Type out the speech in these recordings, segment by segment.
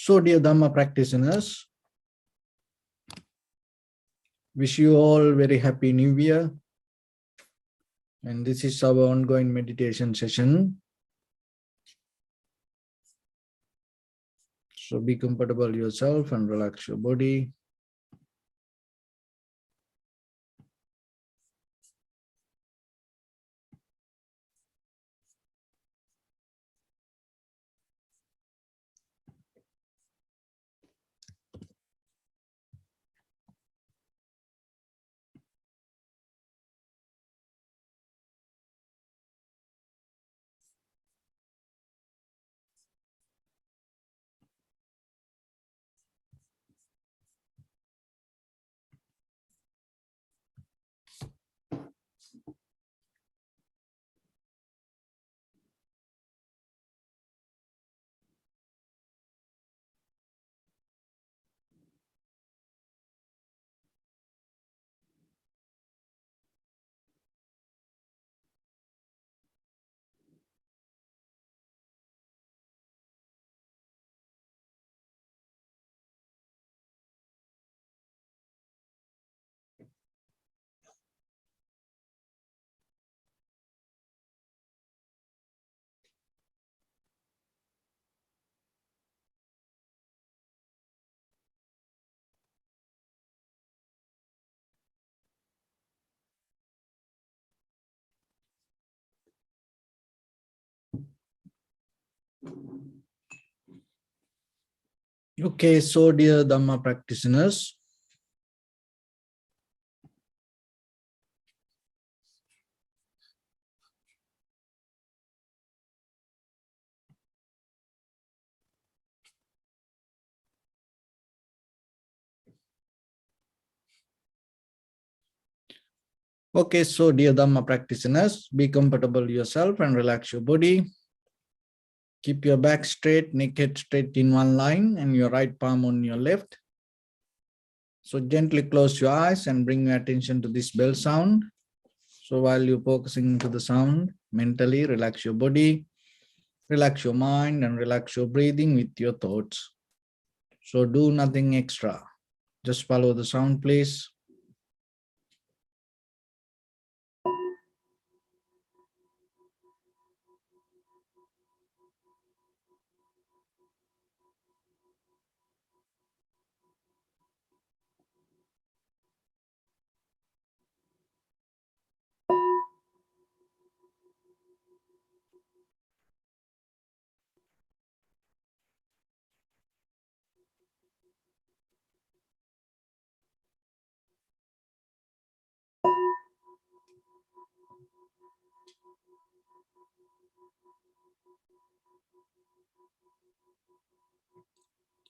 So, dear Dhamma practitioners, wish you all very happy New Year. And this is our ongoing meditation session. So be comfortable yourself and relax your body. Okay, so dear Dhamma practitioners, be comfortable yourself and relax your body. Keep your back straight, neck head straight in one line and your right palm on your left. So gently close your eyes and bring your attention to this bell sound. So while you're focusing to the sound, mentally relax your body, relax your mind and relax your breathing with your thoughts. So do nothing extra. Just follow the sound, please.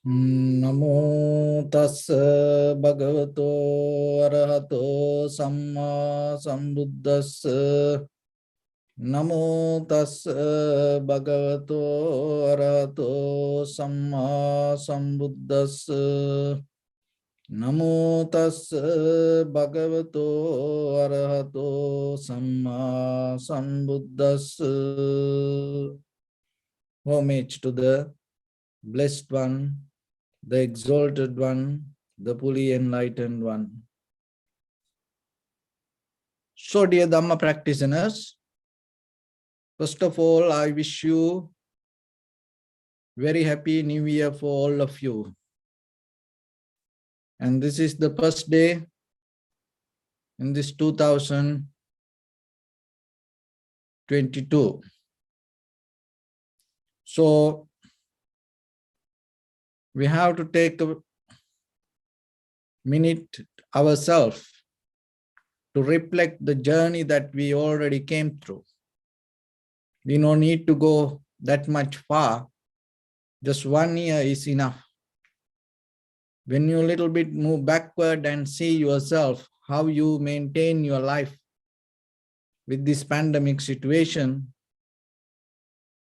Namo tassa bhagavato arahato samma sambuddhassa. Namo tassa bhagavato arahato samma sambuddhassa. Namo tassa bhagavato arahato samma sambuddhassa. Homage to the Blessed One, the Exalted One, the fully enlightened one. So, dear Dhamma practitioners, first of all, I wish you very happy New Year for all of you. And this is the first day in this 2022. So, we have to take a minute ourselves to reflect the journey that we already came through. We don't need to go that much far. Just 1 year is enough. When you a little bit move backward and see yourself, how you maintain your life with this pandemic situation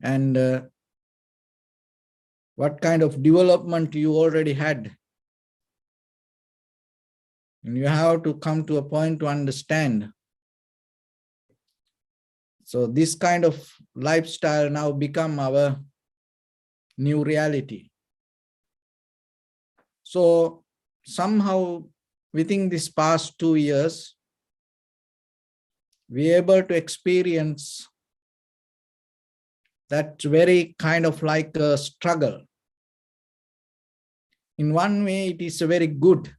and what kind of development you already had. And you have to come to a point to understand. So this kind of lifestyle now become our new reality. So somehow within this past 2 years, we are able to experience that very kind of like a struggle. In one way, it is very good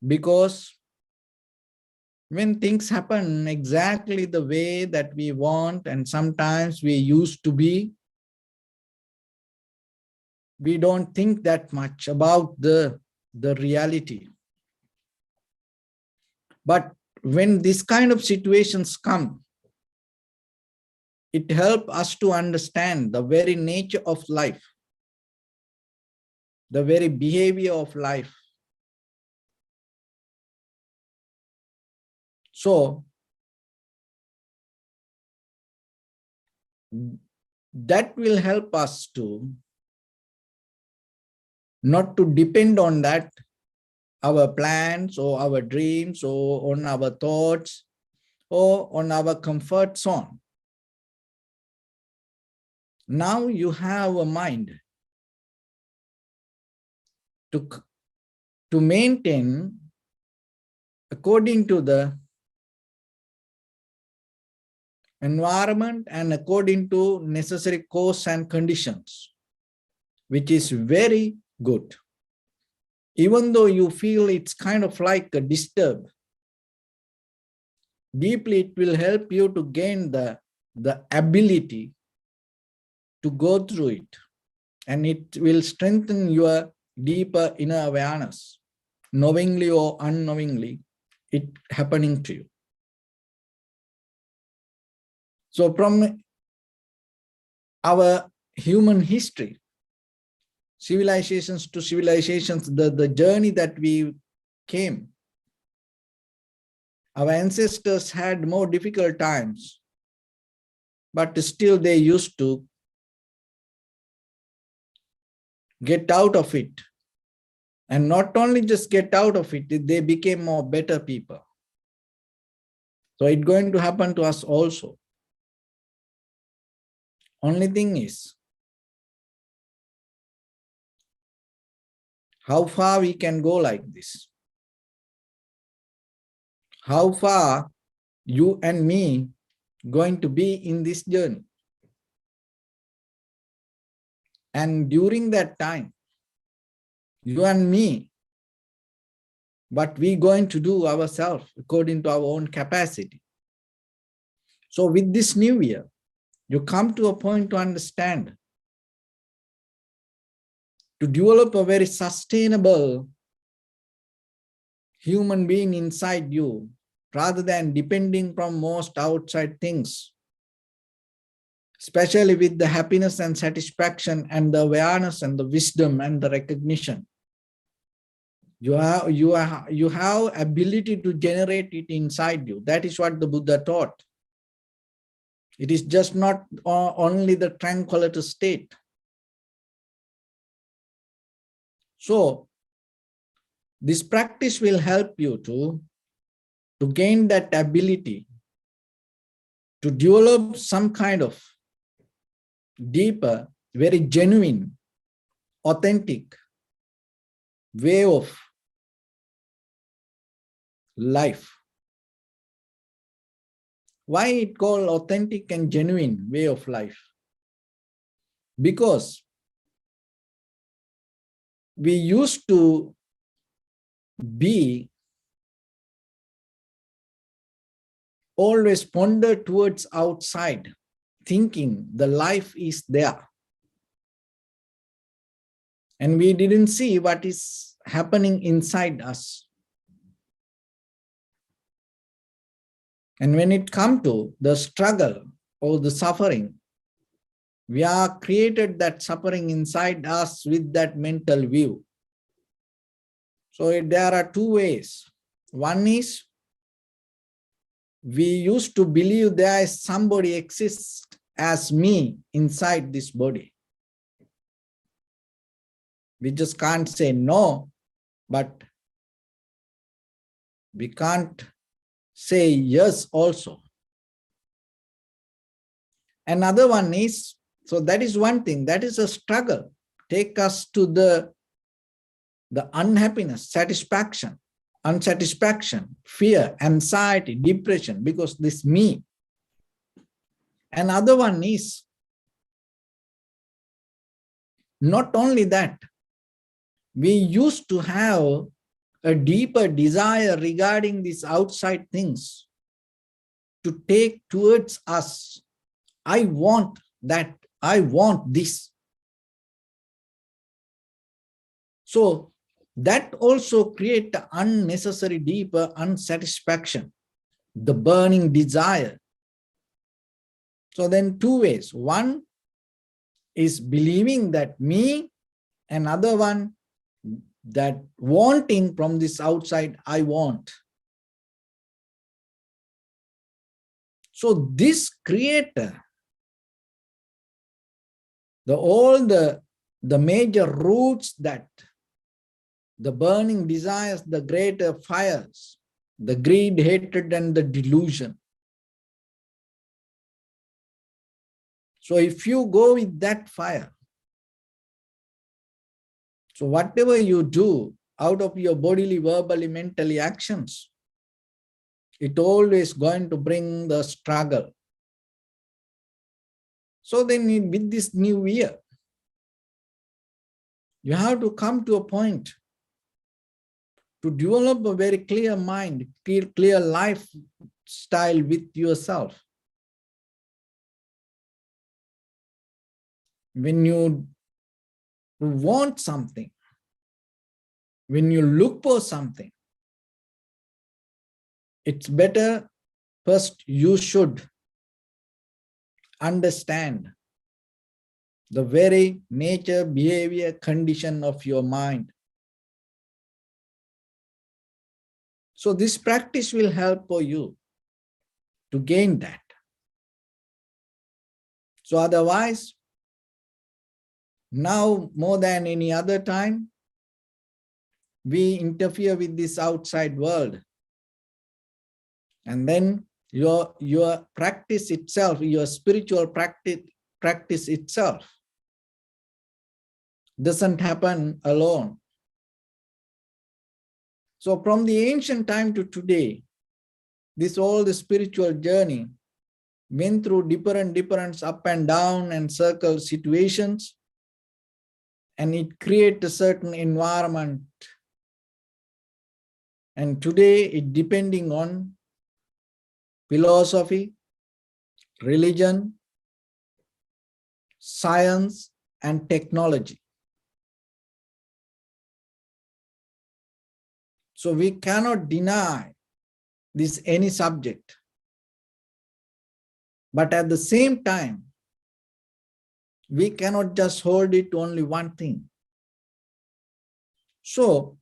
because when things happen exactly the way that we want and sometimes we used to be, we don't think that much about the reality. But when this kind of situations come, it helps us to understand the very nature of life, the very behavior of life. So that will help us to not to depend on that, our plans or our dreams or on our thoughts or on our comfort zone. Now you have a mind to maintain according to the environment and according to necessary cause and conditions, which is very good. Even though you feel it's kind of like a disturb, deeply it will help you to gain the ability to go through it, and it will strengthen your deeper inner awareness, knowingly or unknowingly, it happening to you. So from our human history, civilizations to civilizations, the journey that we came, our ancestors had more difficult times, but still they used to get out of it. And not only just get out of it, they became more better people. So it's going to happen to us also. Only thing is, how far we can go like this? How far you and me going to be in this journey? And during that time, you and me, but we going to do ourselves according to our own capacity. So with this new year, you come to a point to understand, to develop a very sustainable human being inside you, rather than depending from most outside things, especially with the happiness and satisfaction and the awareness and the wisdom and the recognition. You have ability to generate it inside you. That is what the Buddha taught. It is just not only the tranquility state. So this practice will help you to gain that ability to develop some kind of deeper, very genuine, authentic way of life. Why it called authentic and genuine way of life? Because we used to be always ponder towards outside, thinking the life is there. And we didn't see what is happening inside us. And when it comes to the struggle or the suffering, we are created that suffering inside us with that mental view. So there are two ways. One is, we used to believe there is somebody exists as me inside this body. We just can't say no, but we can't say yes also. Another one is, so that is one thing, that is a struggle. Take us to the the unhappiness, satisfaction, unsatisfaction, fear, anxiety, depression, because this me. Another one is not only that, we used to have a deeper desire regarding these outside things to take towards us. I want that, I want this. So that also creates the unnecessary deeper unsatisfaction, the burning desire. So then two ways. One is believing that me, another one that wanting from this outside, I want. So this creator, all the major roots, that the burning desires, the greater fires, the greed, hatred, and the delusion. So if you go with that fire, so whatever you do out of your bodily, verbally, mentally actions, it always going to bring the struggle. So then with this new year, you have to come to a point to develop a very clear mind, clear lifestyle with yourself. When you want something, when you look for something, it's better first you should understand the very nature, behavior, condition of your mind. So this practice will help for you to gain that. So otherwise, now more than any other time, we interfere with this outside world. And then your practice itself, your spiritual practice itself doesn't happen alone. So from the ancient time to today, all the spiritual journey went through different up and down and circle situations, and it created a certain environment. And today it depending on philosophy, religion, science, and technology. So we cannot deny this any subject. But at the same time, we cannot just hold it to only one thing. So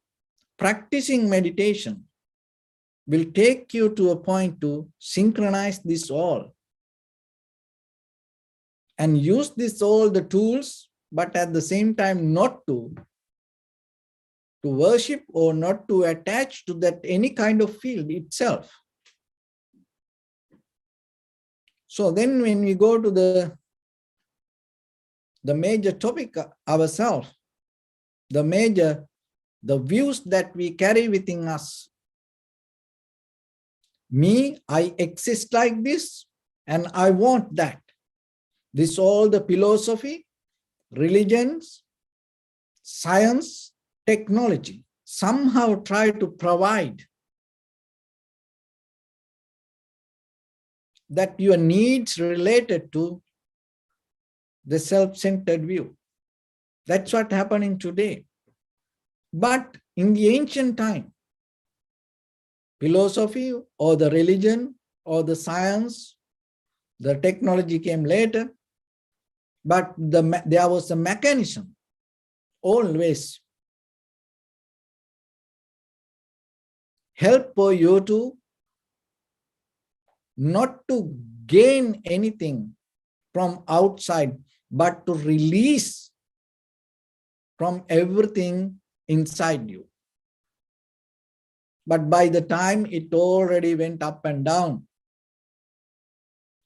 practicing meditation will take you to a point to synchronize this all and use this all the tools, but at the same time not to worship or not to attach to that any kind of field itself. So then when we go to the major topic ourselves, the views that we carry within us. Me, I exist like this and I want that. This all the philosophy, religions, science, technology somehow try to provide that your needs related to the self-centered view. That's what happening today. But in the ancient time, philosophy or the religion or the science, the technology came later, but there was a mechanism always help for you to not to gain anything from outside, but to release from everything inside you. But by the time it already went up and down.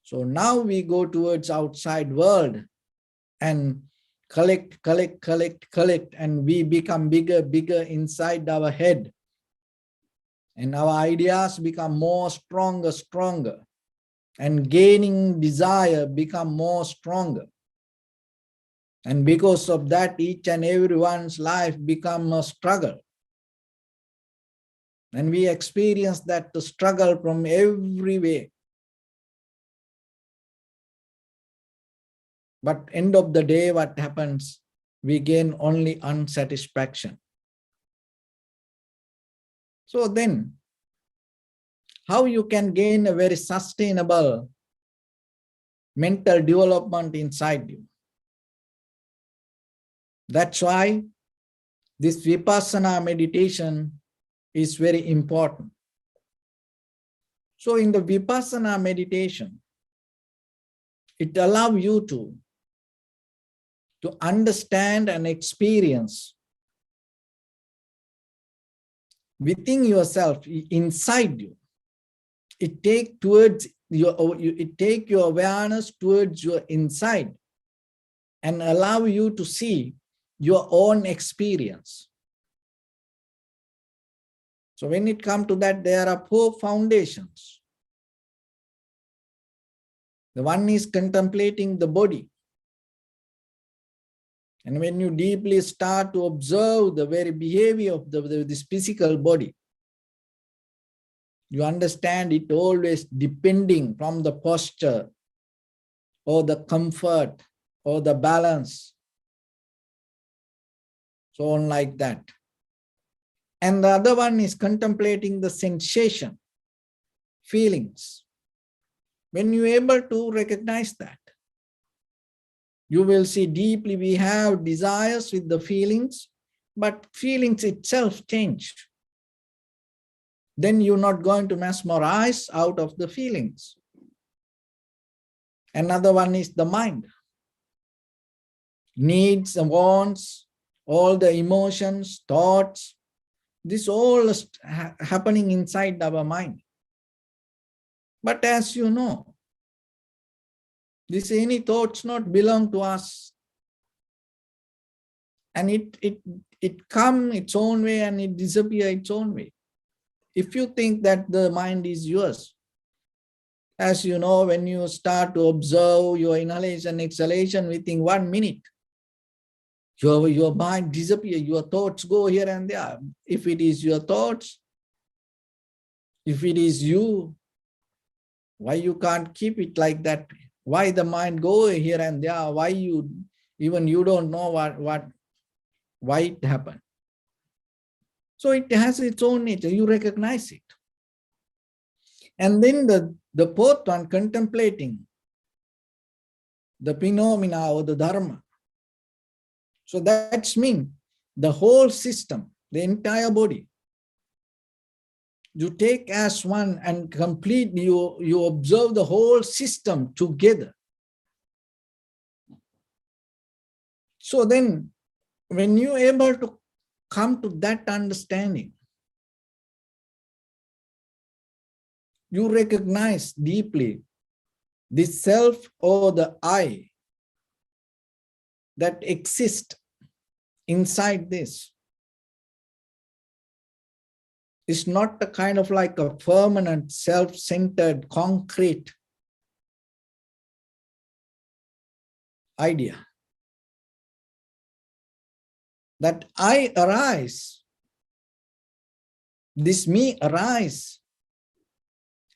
So now we go towards outside world, and collect, collect, collect, collect, and we become bigger, bigger inside our head. And our ideas become more stronger, stronger. And gaining desire become more stronger. And because of that, each and everyone's life become a struggle. And we experience that struggle from every way. But end of the day, what happens? We gain only unsatisfaction. So then, how you can gain a very sustainable mental development inside you? That's why this Vipassana meditation is very important. So in the Vipassana meditation, it allows you to understand and experience within yourself, inside you. It take your awareness towards your inside and allow you to see your own experience. So when it comes to that, there are 4 foundations. The one is contemplating the body. And when you deeply start to observe the very behavior of this physical body, you understand it always depending from the posture or the comfort or the balance, so on like that. And the other one is contemplating the sensation, feelings. When you're able to recognize that, you will see deeply we have desires with the feelings, but feelings itself change. Then you're not going to mesmerize out of the feelings. Another one is the mind. Needs and wants, all the emotions, thoughts, this all is happening inside our mind. But as you know, any thoughts not belong to us. And it come its own way and it disappear its own way. If you think that the mind is yours, as you know, when you start to observe your inhalation, exhalation within 1 minute, your mind disappears, your thoughts go here and there. If it is your thoughts, if it is you, why you can't keep it like that? Why the mind go here and there? Why you don't know why it happened? So it has its own nature. You recognize it. And then the 4th one, contemplating the phenomena or the Dhamma. So that's mean the whole system, the entire body. You take as one and completely you observe the whole system together. So then when you're able to come to that understanding, you recognize deeply the self or the I that exists inside this. It's not a kind of like a permanent, self-centered, concrete idea. That I arise, this me arise,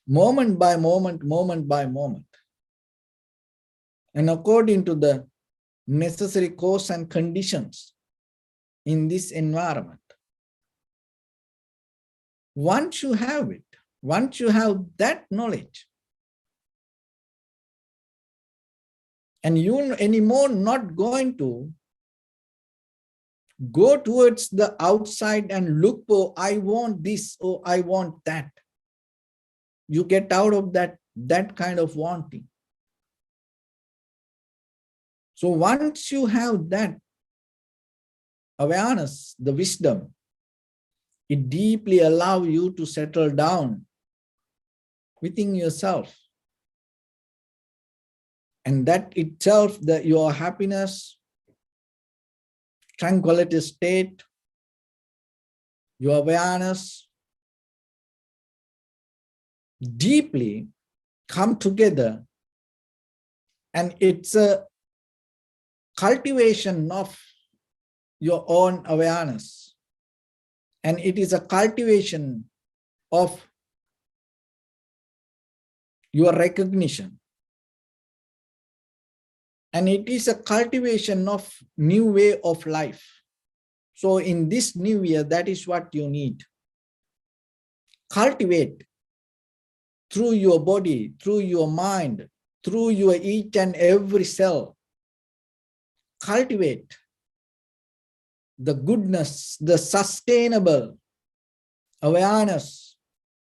moment by moment, moment by moment. And according to the necessary cause and conditions in this environment. Once you have it, once you have that knowledge, and you anymore not going to go towards the outside and look for, I want this or I want that. You get out of that kind of wanting. So once you have that awareness, the wisdom, it deeply allows you to settle down within yourself. And that itself, your happiness, tranquility state, your awareness deeply come together, and it's a cultivation of your own awareness, and it is a cultivation of your recognition, and it is a cultivation of new way of life. So in this new year, that is what you need. Cultivate through your body, through your mind, through your each and every cell. Cultivate the goodness, the sustainable awareness,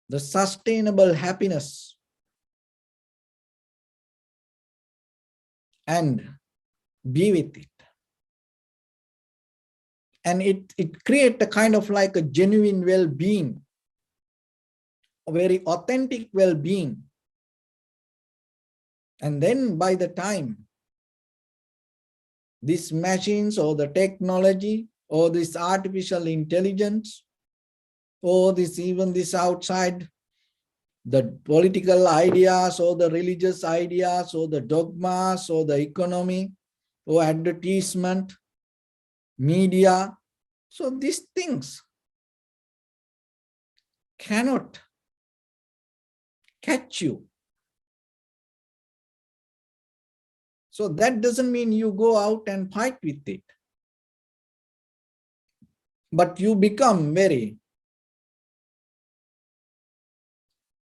the sustainable happiness, and be with it. And it creates a kind of like a genuine well-being, a very authentic well-being. And then by the time these machines or the technology or this artificial intelligence or even this outside, the political ideas or the religious ideas or the dogmas or the economy or advertisement, media, so these things cannot catch you. So that doesn't mean you go out and fight with it, but you become very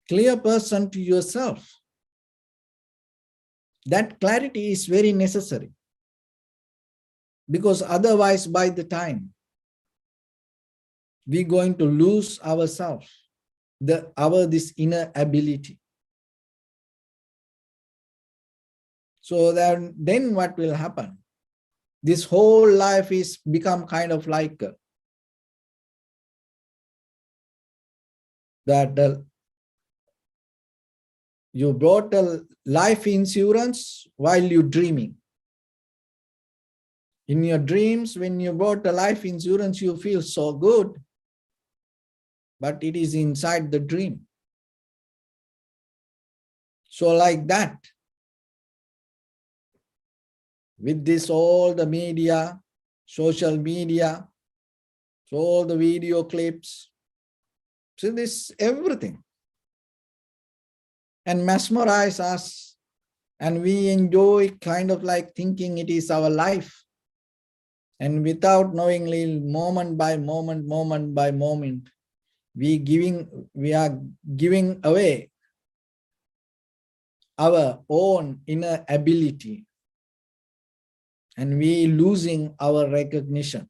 clear person to yourself. That clarity is very necessary, because otherwise by the time we're going to lose ourselves, this inner ability. So then what will happen? This whole life is become kind of like that you brought a life insurance while you're dreaming. In your dreams, when you bought a life insurance, you feel so good, but it is inside the dream. So like that, with this all the media, social media, so all the video clips, so this everything, and mesmerize us, and we enjoy kind of like thinking it is our life. And without knowingly, moment by moment, we are giving away our own inner ability, and we losing our recognition.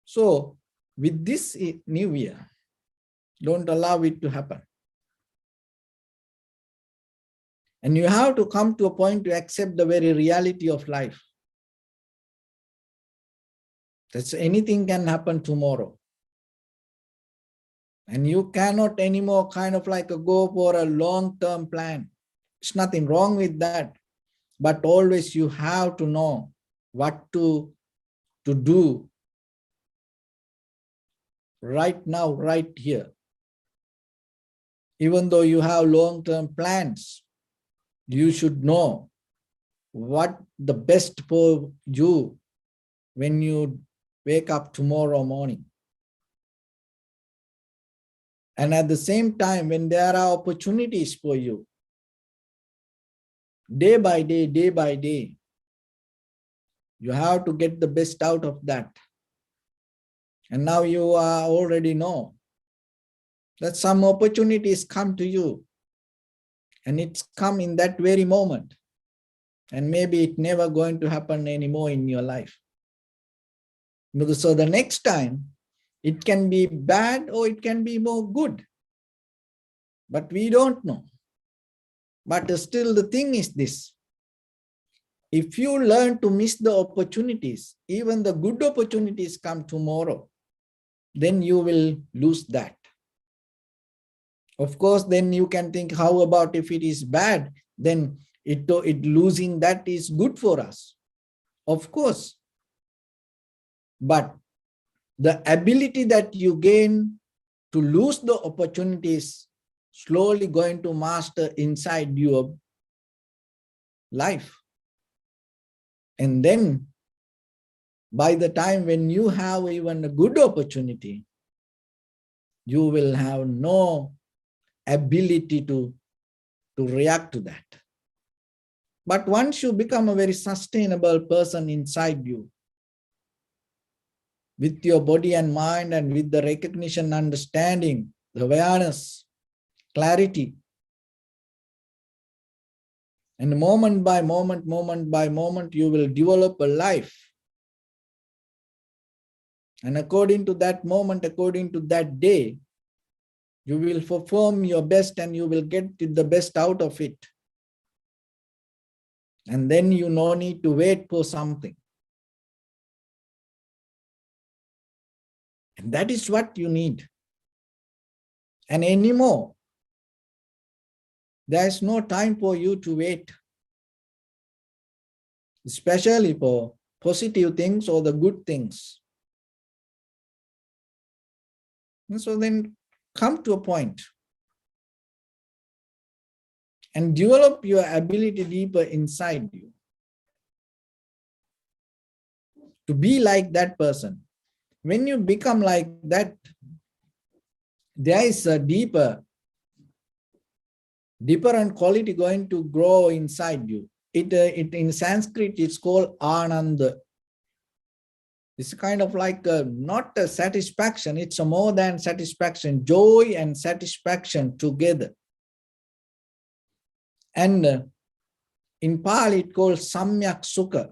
So with this new year, don't allow it to happen. And you have to come to a point to accept the very reality of life. That's anything can happen tomorrow. And you cannot anymore kind of like go for a long-term plan. There's nothing wrong with that. But always you have to know what to do right now, right here. Even though you have long-term plans, you should know what the best for you when you wake up tomorrow morning. And at the same time, when there are opportunities for you, day by day, you have to get the best out of that. And now you already know that some opportunities come to you, and it's come in that very moment. And maybe it's never going to happen anymore in your life. So the next time, it can be bad or it can be more good. But we don't know. But still the thing is this. If you learn to miss the opportunities, even the good opportunities come tomorrow, then you will lose that. Of course, then you can think, how about if it is bad, then it losing that is good for us. Of course. But the ability that you gain to lose the opportunities slowly going to master inside your life. And then by the time when you have even a good opportunity, you will have no ability to react to that. But once you become a very sustainable person inside you, with your body and mind and with the recognition, understanding, the awareness, clarity, and moment by moment, you will develop a life. And according to that moment, according to that day, you will perform your best and you will get the best out of it. And then you no need to wait for something. And that is what you need. And anymore, there is no time for you to wait, especially for positive things or the good things. And so then come to a point and develop your ability deeper inside you to be like that person. When you become like that, there is a deeper and quality going to grow inside you. It in Sanskrit, it's called Ananda. It's kind of like not a satisfaction, it's a more than satisfaction, joy and satisfaction together. And in Pali, it's called Samyak Sukha.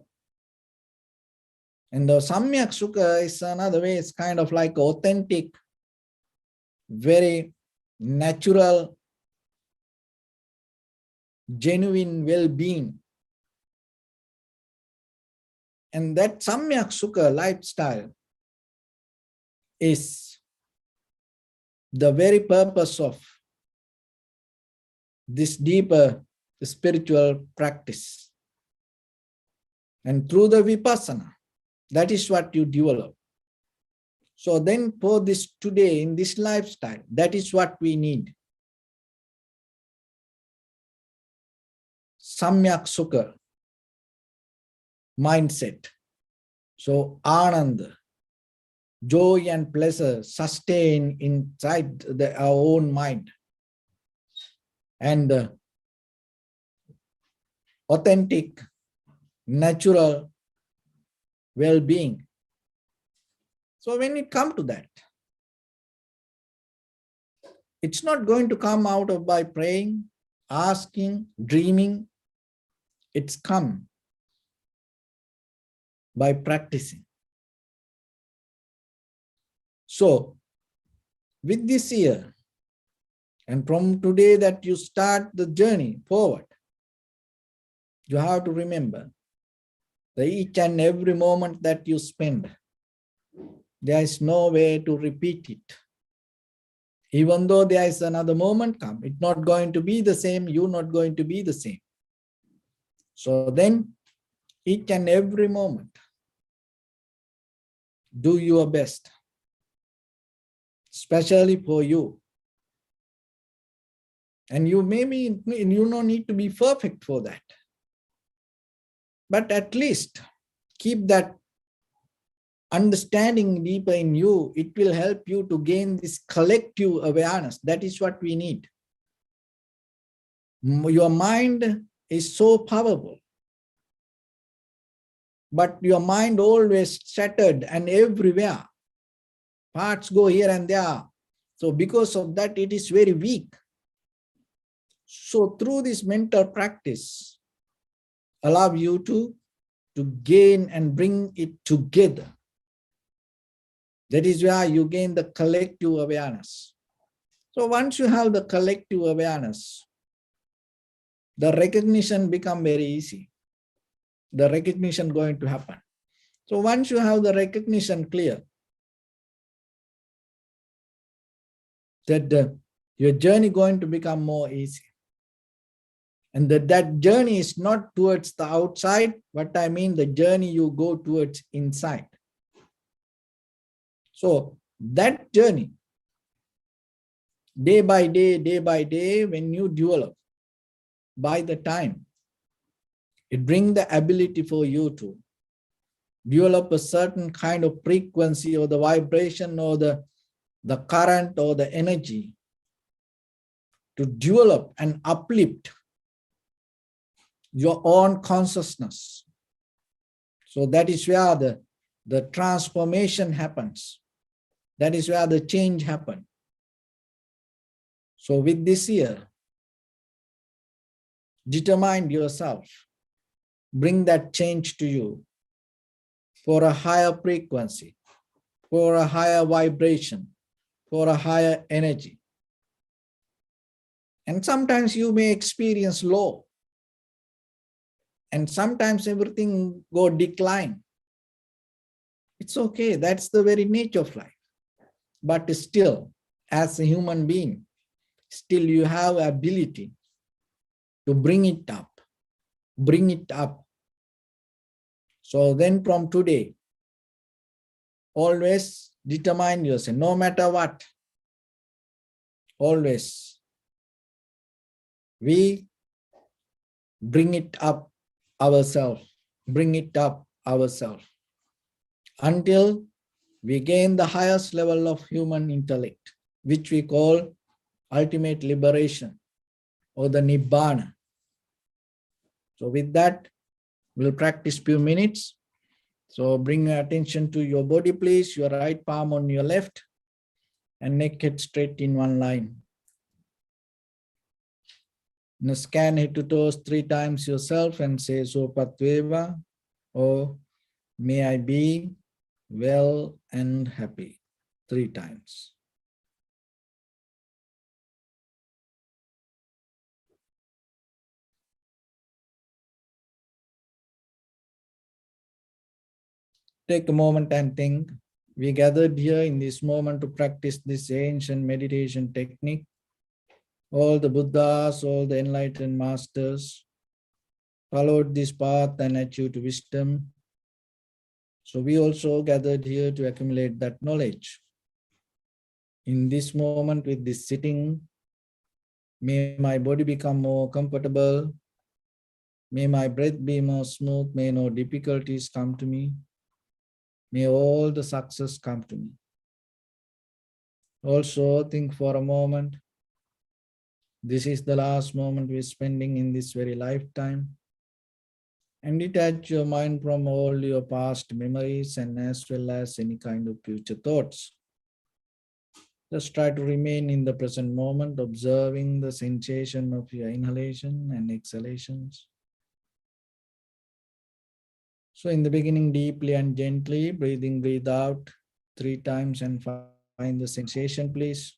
And the Samyak Sukha is another way, it's kind of like authentic, very natural, genuine well-being. And that Samyak Sukha lifestyle is the very purpose of this deeper spiritual practice. And through the Vipassana, that is what you develop. So then for this today, in this lifestyle, that is what we need. Samyak Sukha mindset. So Ananda, joy and pleasure sustain inside our own mind. And authentic, natural well-being. So when we come to that, it's not going to come out of by praying, asking, dreaming. It's come by practicing. So with this year, and from today that you start the journey forward, you have to remember that each and every moment that you spend, there is no way to repeat it. Even though there is another moment come, it's not going to be the same, you're not going to be the same. So then, each and every moment, do your best, especially for you. And you don't need to be perfect for that. But at least keep that understanding deeper in you. It will help you to gain this collective awareness. That is what we need. Your mind is so powerful, but your mind always scattered and everywhere. Parts go here and there. So because of that, it is very weak. So through this mental practice, allow you to gain and bring it together. That is where you gain the collective awareness. So once you have the collective awareness, the recognition becomes very easy. The recognition going to happen. So once you have the recognition clear, that your journey going to become more easy. And that journey is not towards the outside, but I mean the journey you go towards inside. So that journey, day by day, when you develop, by the time, it brings the ability for you to develop a certain kind of frequency or the vibration or the current or the energy to develop and uplift your own consciousness. So that is where the transformation happens. That is where the change happens. So with this year, determine yourself, bring that change to you for a higher frequency, for a higher vibration, for a higher energy. And sometimes you may experience low, and sometimes everything go decline. It's okay, that's the very nature of life. But still, as a human being, still you have ability to bring it up, bring it up. So then from today, always determine yourself, no matter what, always we bring it up ourselves, bring it up ourselves until we gain the highest level of human intellect, which we call ultimate liberation or the Nibbana. So with that, we'll practice few minutes. So bring your attention to your body, please. Your right palm on your left and neck head straight in one line. Now scan head to toes 3 times yourself and say Sopatveva, or may I be well and happy 3 times. Take a moment and think. We gathered here in this moment to practice this ancient meditation technique. All the Buddhas, all the enlightened masters followed this path and achieved wisdom. So we also gathered here to accumulate that knowledge. In this moment with this sitting, may my body become more comfortable. May my breath be more smooth. May no difficulties come to me. May all the success come to me. Also think for a moment. This is the last moment we're spending in this very lifetime. And detach your mind from all your past memories and as well as any kind of future thoughts. Just try to remain in the present moment, observing the sensation of your inhalation and exhalations. So in the beginning, deeply and gently, breathe out 3 times and find the sensation, please.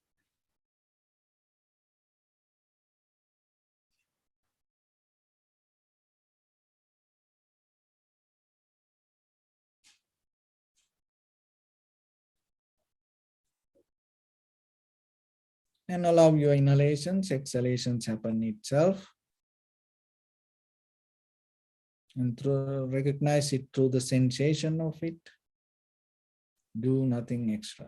And allow your inhalations, exhalations happen itself. And recognize it through the sensation of it. Do nothing extra.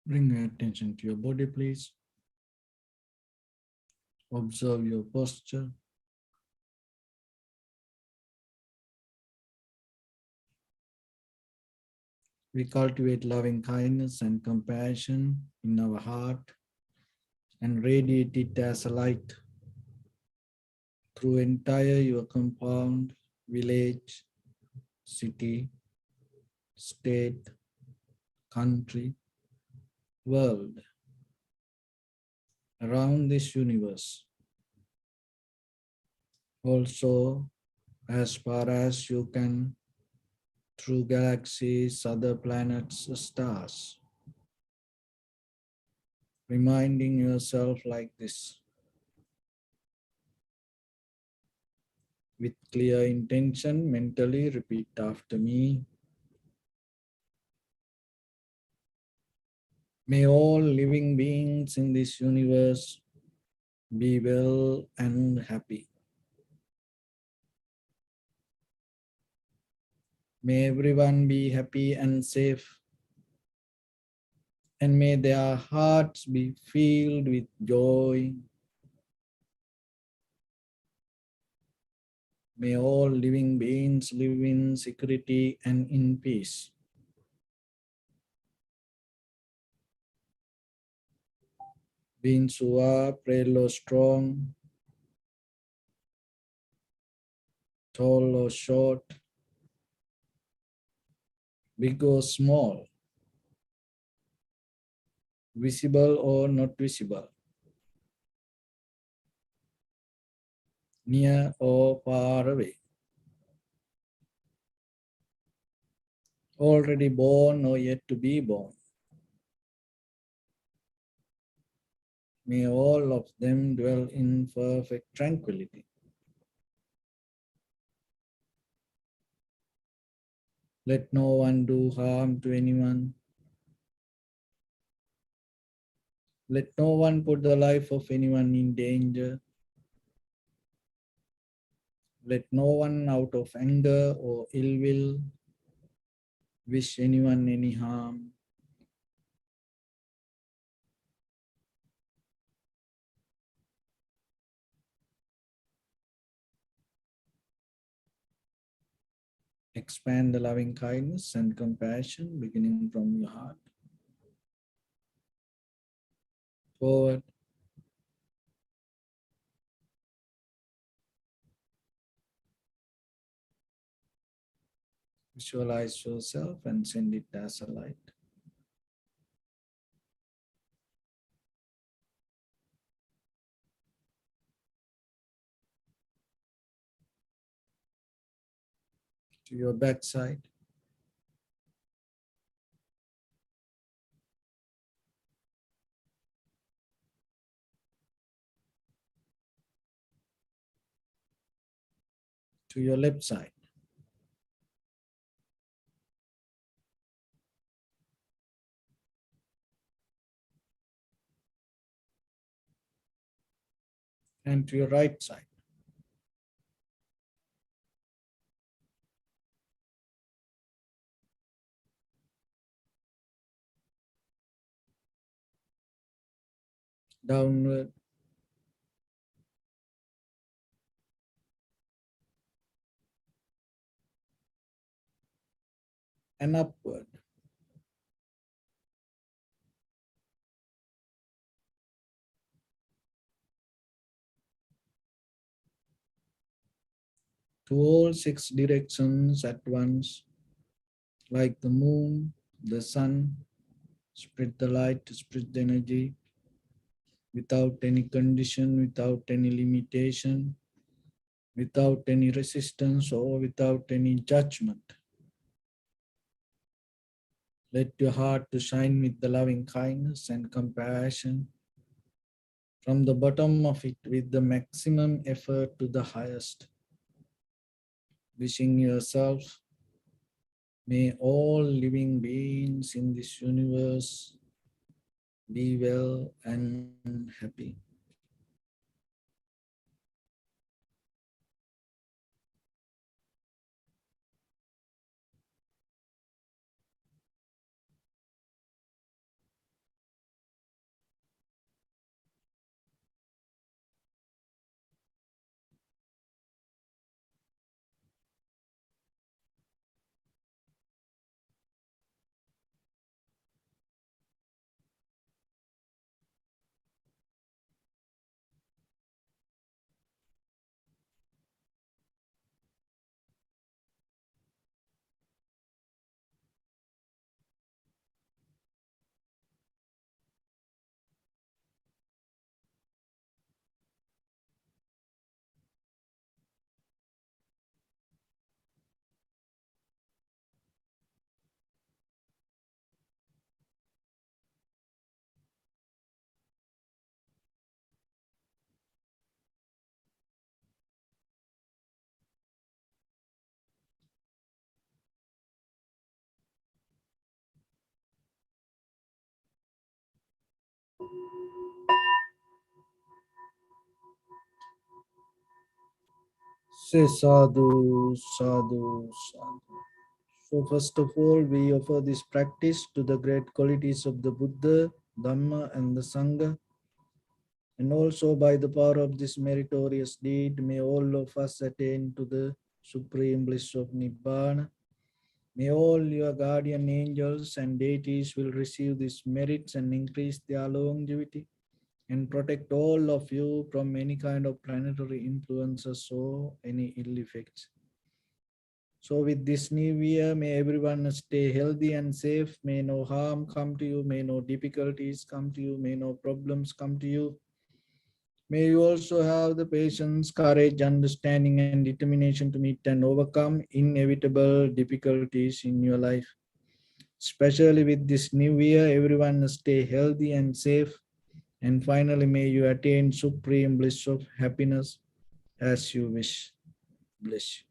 Bring your attention to your body, please. Observe your posture. We cultivate loving kindness and compassion in our heart and radiate it as a light through entire your compound, village, city, state, country, world, around this universe. Also, as far as you can, through galaxies, other planets, stars, reminding yourself like this with clear intention. Mentally repeat after me. May all living beings in this universe be well and happy. May everyone be happy and safe, and may their hearts be filled with joy. May all living beings live in security and in peace. Beings who are frail or strong, tall or short, big or small, visible or not visible, near or far away, already born or yet to be born. May all of them dwell in perfect tranquility. Let no one do harm to anyone. Let no one put the life of anyone in danger. Let no one out of anger or ill will wish anyone any harm. Expand the loving kindness and compassion beginning from your heart. Forward. Visualize yourself and send it as a light. To your backside. To your left side. And to your right side. Downward and upward. To all six directions at once, like the moon, the sun, spread the light, spread the energy, without any condition, without any limitation, without any resistance or without any judgment. Let your heart to shine with the loving kindness and compassion from the bottom of it with the maximum effort to the highest. Wishing yourself, may all living beings in this universe be well and happy. Say sadhu, sadhu, sadhu. So first of all, we offer this practice to the great qualities of the Buddha, Dhamma and the Sangha. And also by the power of this meritorious deed, may all of us attain to the supreme bliss of Nibbana. May all your guardian angels and deities will receive these merits and increase their longevity and protect all of you from any kind of planetary influences or any ill effects. So with this new year, may everyone stay healthy and safe. May no harm come to you. May no difficulties come to you. May no problems come to you. May you also have the patience, courage, understanding, and determination to meet and overcome inevitable difficulties in your life. Especially with this new year, everyone stay healthy and safe. And finally, may you attain supreme bliss of happiness as you wish. Bless you.